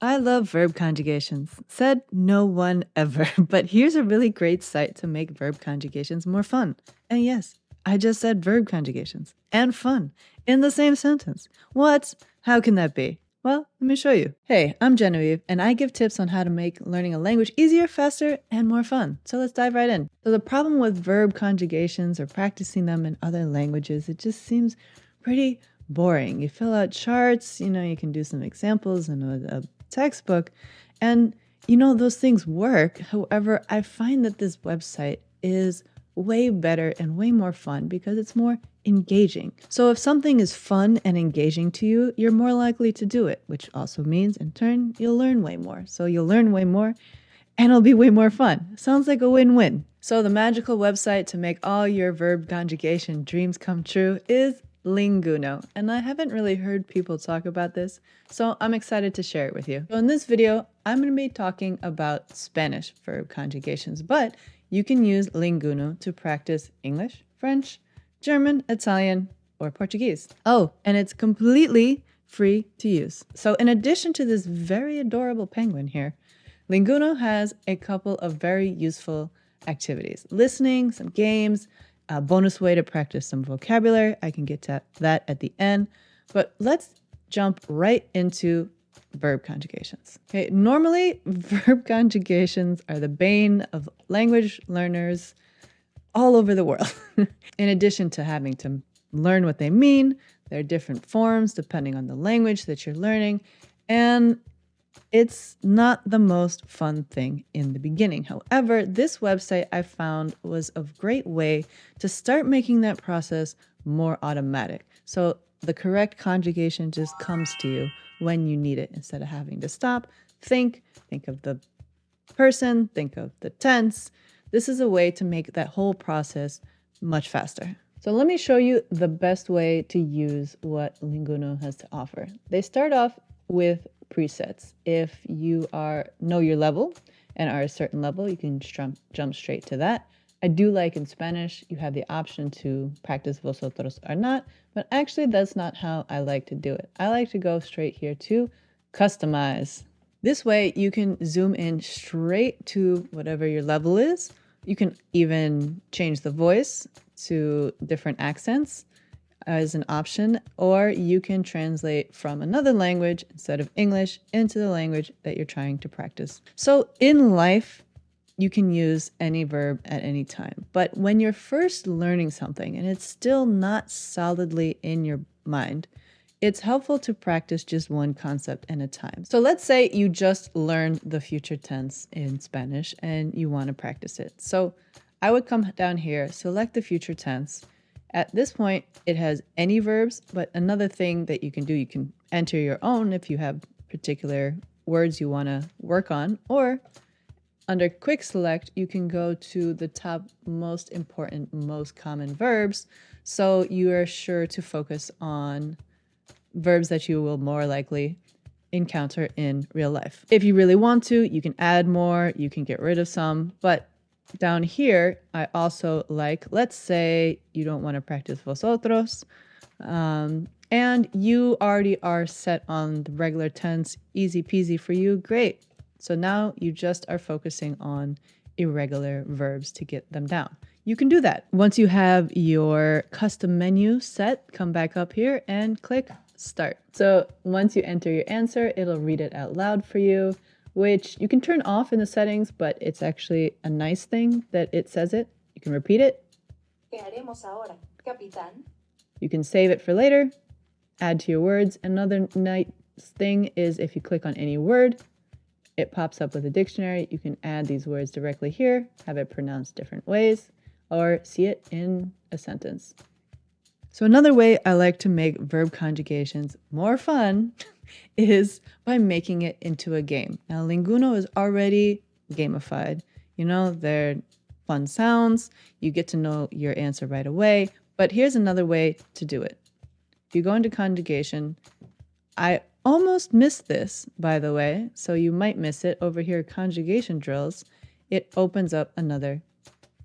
I love verb conjugations. Said no one ever, but here's a really great site to make verb conjugations more fun. And yes, I just said verb conjugations and fun in the same sentence. What? How can that be? Well, let me show you. Hey, I'm Genevieve, and I give tips on how to make learning a language easier, faster, and more fun. So let's dive right in. So the problem with verb conjugations or practicing them in other languages, it just seems pretty boring. You fill out charts, you can do some examples in a textbook, and those things work. However, I find that this website is way better and way more fun because it's more engaging. So if something is fun and engaging to you, you're more likely to do it, which also means in turn you'll learn way more. So you'll learn way more and it'll be way more fun. Sounds like a win-win. So the magical website to make all your verb conjugation dreams come true is Linguno, and I haven't really heard people talk about this, so I'm excited to share it with you. So in this video, I'm going to be talking about Spanish verb conjugations, but you can use Linguno to practice English, French, German, Italian, or Portuguese. Oh, and it's completely free to use. So in addition to this very adorable penguin here, Linguno has a couple of very useful activities. Listening, some games, a bonus way to practice some vocabulary. I can get to that at the end. But let's jump right into verb conjugations. Okay, normally verb conjugations are the bane of language learners all over the world. In addition to having to learn what they mean, there are different forms depending on the language that you're learning. And it's not the most fun thing in the beginning. However, this website I found was a great way to start making that process more automatic. So the correct conjugation just comes to you when you need it instead of having to stop, think of the person, think of the tense. This is a way to make that whole process much faster. So let me show you the best way to use what Linguno has to offer. They start off with presets. If you know your level and are a certain level, you can jump straight to that. I do like in Spanish, you have the option to practice vosotros or not, but actually that's not how I like to do it. I like to go straight here to customize. This way you can zoom in straight to whatever your level is. You can even change the voice to different accents as an option, or you can translate from another language instead of English into the language that you're trying to practice. So in life, you can use any verb at any time. But when you're first learning something and it's still not solidly in your mind, it's helpful to practice just one concept at a time. So let's say you just learned the future tense in Spanish and you want to practice it. So I would come down here, select the future tense. At this point, it has any verbs, but another thing that you can do, you can enter your own if you have particular words you want to work on, or under quick select, you can go to the top most important, most common verbs. So you are sure to focus on verbs that you will more likely encounter in real life. If you really want to, you can add more, you can get rid of some, but down here, I also like, let's say you don't want to practice vosotros, and you already are set on the regular tense, easy peasy for you, great. So now you just are focusing on irregular verbs to get them down. You can do that. Once you have your custom menu set, come back up here and click start. So once you enter your answer, it'll read it out loud for you, which you can turn off in the settings, but it's actually a nice thing that it says it. You can repeat it. ¿Qué haremos ahora, capitán? You can save it for later, add to your words. Another nice thing is if you click on any word, it pops up with a dictionary. You can add these words directly here, have it pronounced different ways, or see it in a sentence. So another way I like to make verb conjugations more fun is by making it into a game. Now, Linguno is already gamified. They're fun sounds. You get to know your answer right away. But here's another way to do it. If you go into conjugation, I almost missed this, by the way, so you might miss it. Over here, conjugation drills, it opens up another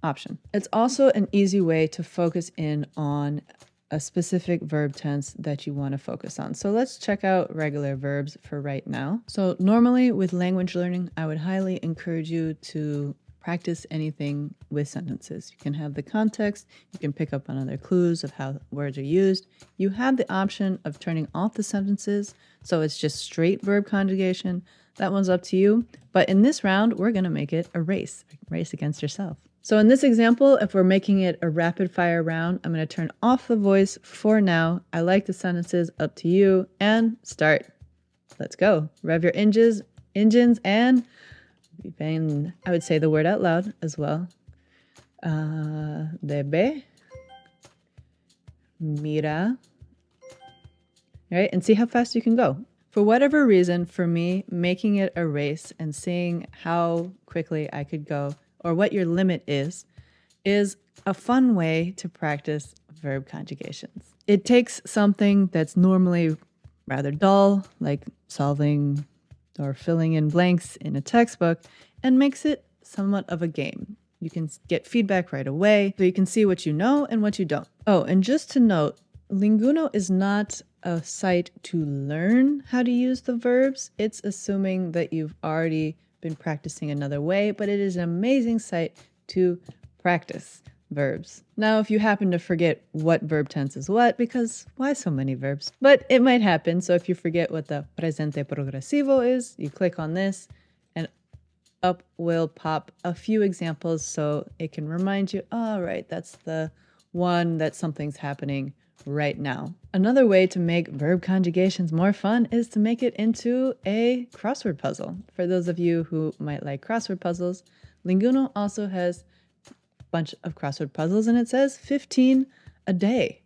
option. It's also an easy way to focus in on a specific verb tense that you want to focus on. So let's check out regular verbs for right now. So normally with language learning, I would highly encourage you to practice anything with sentences. You can have the context, you can pick up on other clues of how words are used. You have the option of turning off the sentences, so it's just straight verb conjugation. That one's up to you. But in this round, we're going to make it a race against yourself. So in this example, if we're making it a rapid fire round, I'm going to turn off the voice for now. I like the sentences, up to you, and start. Let's go. Rev your engines, and I would say the word out loud as well. Debe, mira. All right, and see how fast you can go. For whatever reason, for me, making it a race and seeing how quickly I could go or what your limit is a fun way to practice verb conjugations. It takes something that's normally rather dull, like solving or filling in blanks in a textbook, and makes it somewhat of a game. You can get feedback right away, so you can see what you know and what you don't. Oh, and just to note, Linguno is not a site to learn how to use the verbs. It's assuming that you've already been practicing another way, but it is an amazing site to practice verbs. Now, if you happen to forget what verb tense is what, because why so many verbs? But it might happen. So if you forget what the presente progresivo is, you click on this and up will pop a few examples so it can remind you, oh, right, that's the one that something's happening right now. Another way to make verb conjugations more fun is to make it into a crossword puzzle. For those of you who might like crossword puzzles, Linguno also has a bunch of crossword puzzles, and it says 15 a day.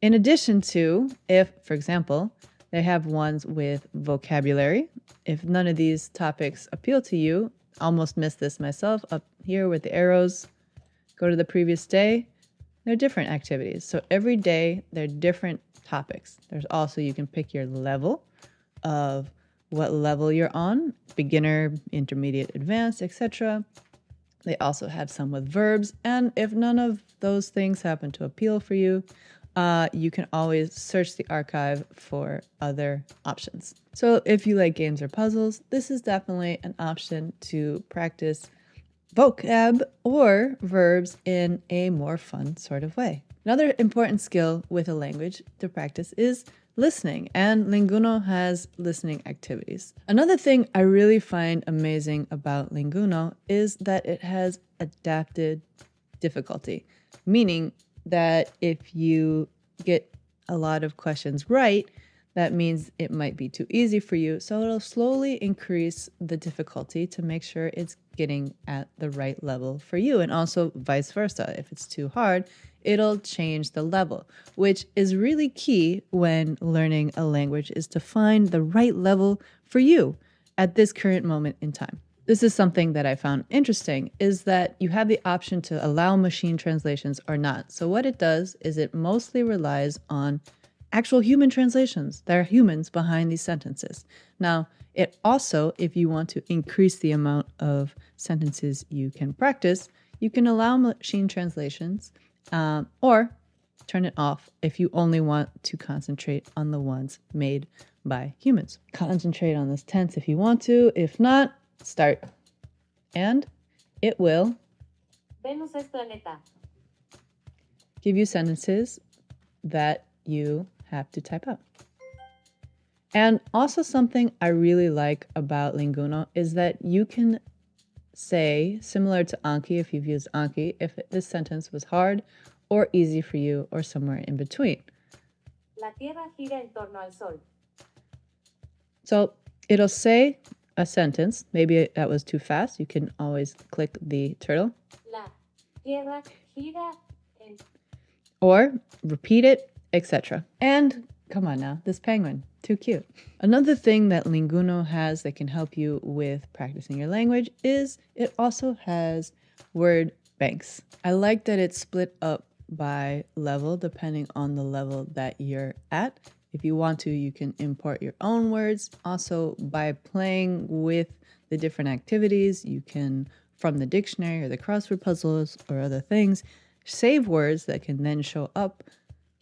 In addition to, if, for example, they have ones with vocabulary. If none of these topics appeal to you, almost missed this myself, up here with the arrows, go to the previous day. They're different activities. So every day, they're different topics. There's also, you can pick your level of what level you're on, beginner, intermediate, advanced, etc. They also have some with verbs. And if none of those things happen to appeal for you, you can always search the archive for other options. So if you like games or puzzles, this is definitely an option to practice vocab or verbs in a more fun sort of way. Another important skill with a language to practice is listening, and Linguno has listening activities. Another thing I really find amazing about Linguno is that it has adapted difficulty, meaning that if you get a lot of questions right, that means it might be too easy for you. So it'll slowly increase the difficulty to make sure it's getting at the right level for you. And also vice versa. If it's too hard, it'll change the level, which is really key when learning a language, is to find the right level for you at this current moment in time. This is something that I found interesting, is that you have the option to allow machine translations or not. So what it does is it mostly relies on actual human translations. There are humans behind these sentences. Now, it also, if you want to increase the amount of sentences you can practice, you can allow machine translations or turn it off if you only want to concentrate on the ones made by humans. Concentrate on this tense if you want to. If not, start. And it will Venus es planeta. Give you sentences that you have to type out. And also something I really like about Linguno is that you can say, similar to Anki, if you've used Anki, if this sentence was hard or easy for you or somewhere in between. La Tierra gira en torno al Sol. So it'll say a sentence. Maybe that was too fast. You can always click the turtle. La Tierra gira en... Or repeat it, etc. And come on now, this penguin, too cute. Another thing that Linguno has that can help you with practicing your language is it also has word banks. I like that it's split up by level depending on the level that you're at. If you want to, you can import your own words. Also, by playing with the different activities, you can, from the dictionary or the crossword puzzles or other things, save words that can then show up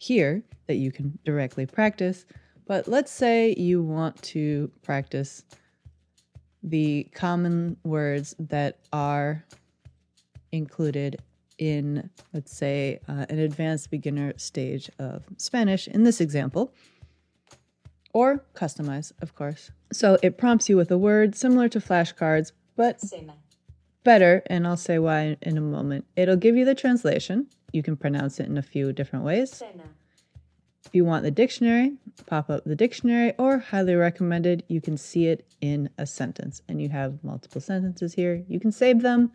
here that you can directly practice. But let's say you want to practice the common words that are included in, let's say, an advanced beginner stage of Spanish in this example, or customize, of course. So it prompts you with a word similar to flashcards, but Cena. better, and I'll say why in a moment. It'll give you the translation. You can pronounce it in a few different ways. Cena. If you want the dictionary, pop up the dictionary, or highly recommended, you can see it in a sentence. And you have multiple sentences here. You can save them.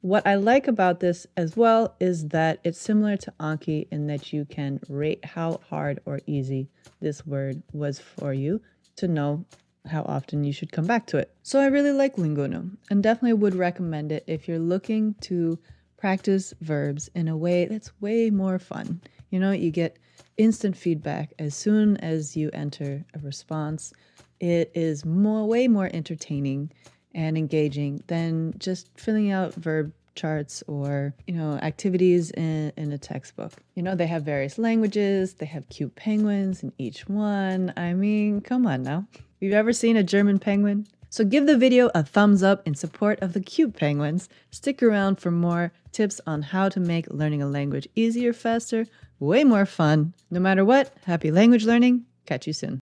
What I like about this as well is that it's similar to Anki in that you can rate how hard or easy this word was for you to know how often you should come back to it. So I really like Linguno and definitely would recommend it if you're looking to practice verbs in a way that's way more fun. You know, you get instant feedback as soon as you enter a response. It is way more entertaining and engaging than just filling out verb charts or, activities in a textbook. They have various languages, they have cute penguins in each one. I mean, come on now. You've ever seen a German penguin? So give the video a thumbs up in support of the cute penguins. Stick around for more tips on how to make learning a language easier, faster, way more fun. No matter what, happy language learning. Catch you soon.